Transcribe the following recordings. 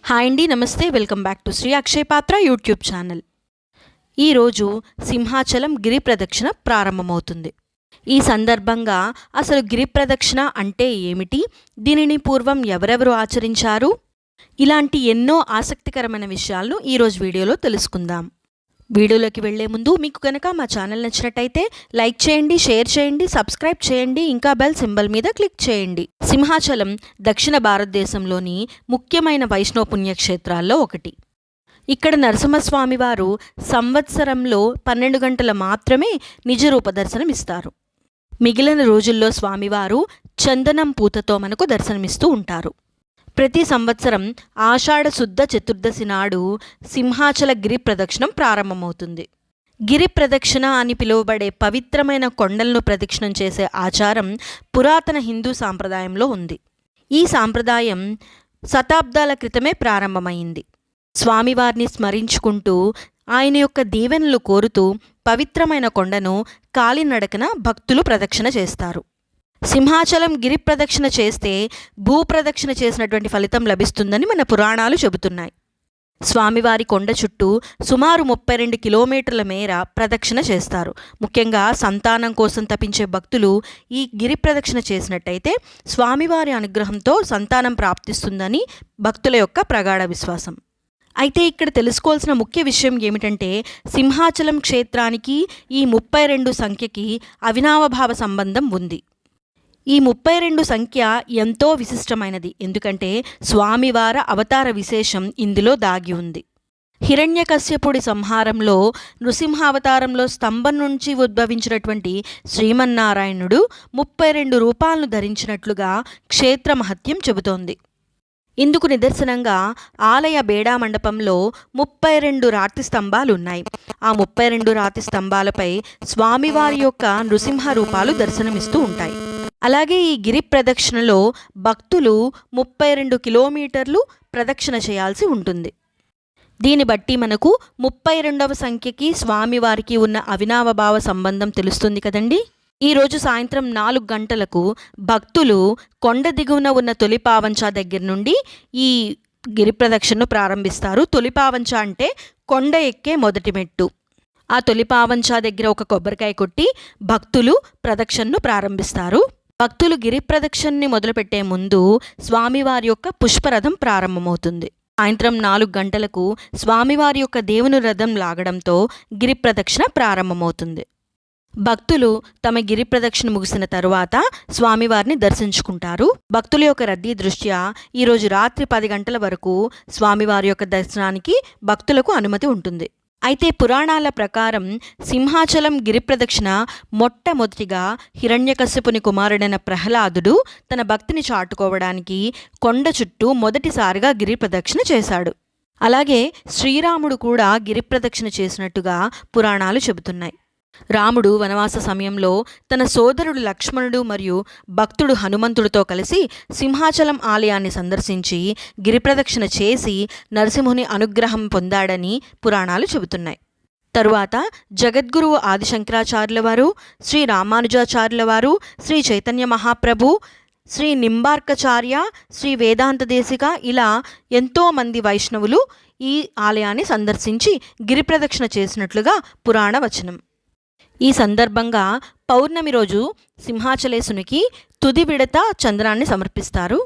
Hi అండి, నమస్తే. Welcome back to Shri Akshay Patra YouTube channel. ఈరోజు సింహాచలం గిరి ప్రదక్షిణ ప్రారంభమవుతుంది. ఈ సందర్భంగా అసలు గిరి ప్రదక్షిణ అంటే ఏమిటి, దీనిని పూర్వం ఎవరెవరు ఆచరించారు, ఇలాంటి ఎన్నో ఆసక్తికరమైన విషయాలను ఈరోజు వీడియోలో తెలుసుకుందాం. వీడియోలోకి వెళ్లే ముందు మీకు కనుక మా ఛానల్ నచ్చినట్టయితే లైక్ చేయండి, షేర్ చేయండి, సబ్స్క్రైబ్ చేయండి, ఇంకా బెల్ సింబల్ మీద క్లిక్ చేయండి. సింహాచలం దక్షిణ భారతదేశంలోని ముఖ్యమైన వైష్ణవ పుణ్యక్షేత్రాల్లో ఒకటి. ఇక్కడ నరసింహస్వామి వారు సంవత్సరంలో 12 గంటలు మాత్రమే నిజరూప దర్శనమిస్తారు. మిగిలిన రోజుల్లో స్వామివారు చందనం పూతతో మనకు దర్శనమిస్తూ ఉంటారు. ప్రతి సంవత్సరం ఆషాఢ శుద్ధ చతుర్దశి నాడు సింహాచల గిరి ప్రదక్షిణం ప్రారంభమవుతుంది. గిరి ప్రదక్షిణ అని పిలువబడే పవిత్రమైన కొండలను ప్రదక్షిణం చేసే ఆచారం పురాతన హిందూ సాంప్రదాయంలో ఉంది. ఈ సాంప్రదాయం శతాబ్దాల క్రితమే ప్రారంభమైంది. స్వామివారిని స్మరించుకుంటూ ఆయన యొక్క దీవెనలు కోరుతూ పవిత్రమైన కొండను కాలినడకన భక్తులు ప్రదక్షిణ చేస్తారు. సింహాచలం గిరి ప్రదక్షిణ చేస్తే భూప్రదక్షిణ చేసినటువంటి ఫలితం లభిస్తుందని మన పురాణాలు చెబుతున్నాయి. స్వామివారి కొండ చుట్టూ సుమారు 32 కిలోమీటర్ల మేర ప్రదక్షిణ చేస్తారు. ముఖ్యంగా సంతానం కోసం తపించే భక్తులు ఈ గిరి ప్రదక్షిణ చేసినట్టయితే స్వామివారి అనుగ్రహంతో సంతానం ప్రాప్తిస్తుందని భక్తుల యొక్క ప్రగాఢ విశ్వాసం. అయితే ఇక్కడ తెలుసుకోవాల్సిన ముఖ్య విషయం ఏమిటంటే, సింహాచలం క్షేత్రానికి ఈ 32 సంఖ్యకి అవినావభావ సంబంధం ఉంది. ఈ 32 సంఖ్య ఎంతో విశిష్టమైనది. ఎందుకంటే స్వామివార అవతార విశేషం ఇందులో దాగి ఉంది. హిరణ్యకశ్యపుడి సంహారంలో నృసింహావతారంలో స్తంభం నుంచి ఉద్భవించినటువంటి శ్రీమన్నారాయణుడు 32 రూపాలను ధరించినట్లుగా క్షేత్ర మహత్యం చెబుతోంది. ఇందుకు నిదర్శనంగా ఆలయ బేడా మండపంలో 32 రాతి స్తంభాలున్నాయి. ఆ 32 రాతి స్తంభాలపై స్వామివారి యొక్క నృసింహ రూపాలు దర్శనమిస్తూ ఉంటాయి. అలాగే ఈ గిరి ప్రదక్షిణలో భక్తులు 32 కిలోమీటర్లు ప్రదక్షిణ చేయాల్సి ఉంటుంది. దీన్ని బట్టి మనకు 32వ సంఖ్యకి స్వామివారికి ఉన్న అవినావభావ సంబంధం తెలుస్తుంది కదండి. ఈరోజు సాయంత్రం 4 గంటలకు భక్తులు కొండ దిగువన ఉన్న తొలిపావంచ దగ్గర నుండి ఈ గిరి ప్రదక్షిణను ప్రారంభిస్తారు. తొలిపావంచ అంటే కొండ ఎక్కే మొదటి మెట్టు. ఆ తొలిపావంచ దగ్గర ఒక కొబ్బరికాయ కొట్టి భక్తులు ప్రదక్షిణను ప్రారంభిస్తారు. భక్తులు గిరి ప్రదక్షిణని మొదలుపెట్టే ముందు స్వామివారి యొక్క పుష్పరథం ప్రారంభమవుతుంది. సాయంత్రం 4 గంటలకు స్వామివారి యొక్క దేవుని రథం లాగడంతో గిరి ప్రదక్షిణ ప్రారంభమవుతుంది. భక్తులు తమ గిరి ప్రదక్షిణ ముగిసిన తరువాత స్వామివారిని దర్శించుకుంటారు. భక్తుల యొక్క రద్దీ దృష్ట్యా ఈరోజు రాత్రి 10 గంటల వరకు స్వామివారి యొక్క దర్శనానికి భక్తులకు అనుమతి ఉంటుంది. అయితే పురాణాల ప్రకారం సింహాచలం గిరి ప్రదక్షిణ మొట్టమొదటిగా హిరణ్యకశ్యపుని కుమారుడైన ప్రహ్లాదుడు తన భక్తిని చాటుకోవడానికి కొండ చుట్టూ మొదటిసారిగా గిరి ప్రదక్షిణ చేశాడు. అలాగే శ్రీరాముడు కూడా గిరి ప్రదక్షిణ చేసినట్టుగా పురాణాలు చెబుతున్నాయి. రాముడు వనవాస సమయంలో తన సోదరుడు లక్ష్మణుడు మరియు భక్తుడు హనుమంతుడితో కలిసి సింహాచలం ఆలయాన్ని సందర్శించి గిరిప్రదక్షిణ చేసి నరసింహుని అనుగ్రహం పొందాడని పురాణాలు చెబుతున్నాయి. తరువాత జగద్గురువు ఆదిశంకరాచార్యుల వారు, శ్రీ రామానుజాచార్యుల వారు, శ్రీ చైతన్య మహాప్రభు, శ్రీ నింబార్కాచార్య, శ్రీ వేదాంత దేశిక, ఇలా ఎంతోమంది వైష్ణవులు ఈ ఆలయాన్ని సందర్శించి గిరిప్రదక్షిణ చేసినట్లుగా పురాణ వచనం. ఈ సందర్భంగా పౌర్ణమి రోజు సింహాచలేశునికి తుది విడత చందనాన్ని సమర్పిస్తారు.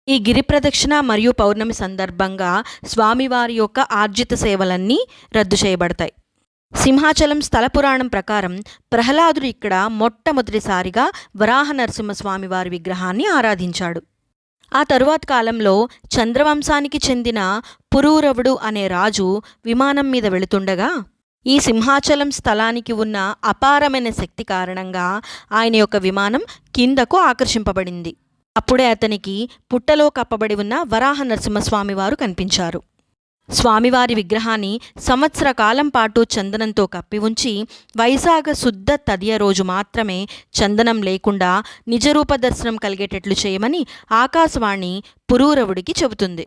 ఈ గిరి ప్రదక్షిణ మరియు పౌర్ణమి సందర్భంగా స్వామివారి యొక్క ఆర్జిత సేవలన్నీ రద్దు చేయబడతాయి. సింహాచలం స్థల పురాణం ప్రకారం ప్రహ్లాదుడు ఇక్కడ మొట్టమొదటిసారిగా వరాహ నరసింహస్వామివారి విగ్రహాన్ని ఆరాధించాడు. ఆ తరువాత కాలంలో చంద్రవంశానికి చెందిన పురూరవుడు అనే రాజు విమానం మీద వెళుతుండగా ఈ సింహాచలం స్థలానికి ఉన్న అపారమైన శక్తి కారణంగా ఆయన యొక్క విమానం కిందకు ఆకర్షింపబడింది. అప్పుడే అతనికి పుట్టలో కప్పబడి ఉన్న వరాహ నరసింహస్వామి వారు కనిపించారు. స్వామివారి విగ్రహాన్ని సంవత్సర కాలం పాటు చందనంతో కప్పి ఉంచి వైశాఖ శుద్ధ తదియ రోజు మాత్రమే చందనం లేకుండా నిజరూప దర్శనం కలిగేటట్లు చేయమని ఆకాశవాణి పురూరవుడికి చెబుతుంది.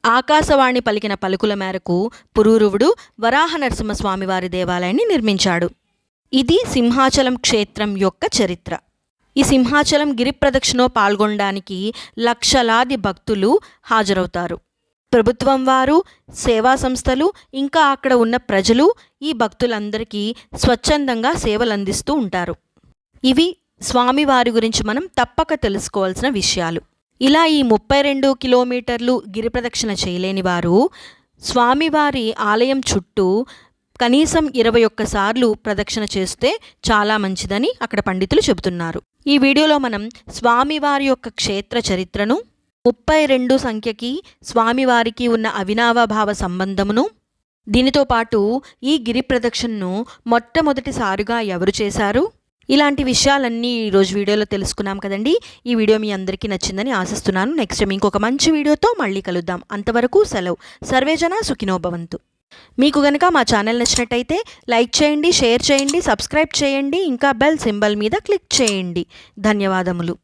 ఆకాశవాణి పలికిన పలుకుల మేరకు పురూరవుడు వరాహ నరసింహస్వామివారి దేవాలయాన్ని నిర్మించాడు. ఇది సింహాచలం క్షేత్రం యొక్క చరిత్ర. ఈ సింహాచలం గిరి ప్రదక్షిణలో పాల్గొనడానికి లక్షలాది భక్తులు హాజరవుతారు. ప్రభుత్వం వారు, సేవా సంస్థలు, ఇంకా అక్కడ ఉన్న ప్రజలు ఈ భక్తులందరికీ స్వచ్ఛందంగా సేవలు అందిస్తూ ఉంటారు. ఇవి స్వామివారి గురించి మనం తప్పక తెలుసుకోవాల్సిన విషయాలు. ఇలా ఈ 32 కిలోమీటర్లు గిరి ప్రదక్షిణ చేయలేని వారు స్వామివారి ఆలయం చుట్టూ కనీసం 21 సార్లు ప్రదక్షిణ చేస్తే చాలా మంచిదని అక్కడ పండితులు చెబుతున్నారు. ఈ వీడియోలో మనం స్వామివారి యొక్క క్షేత్ర చరిత్రను, 32 సంఖ్యకి స్వామివారికి ఉన్న అవినావభావ సంబంధమును, దీనితో పాటు ఈ గిరి ప్రదక్షిణను మొట్టమొదటిసారిగా ఎవరు చేశారు, ఇలాంటి విషయాలన్నీ ఈరోజు వీడియోలో తెలుసుకున్నాం కదండి. ఈ వీడియో మీ అందరికీ నచ్చిందని ఆశిస్తున్నాను. నెక్స్ట్ టైం ఇంకొక మంచి వీడియోతో మళ్ళీ కలుద్దాం. అంతవరకు సెలవు. సర్వేజన సుఖినో భవంతు. మీకు గనక మా ఛానల్ నచ్చినట్టయితే లైక్ చేయండి, షేర్ చేయండి, సబ్స్క్రైబ్ చేయండి, ఇంకా బెల్ సింబల్ మీద క్లిక్ చేయండి. ధన్యవాదములు.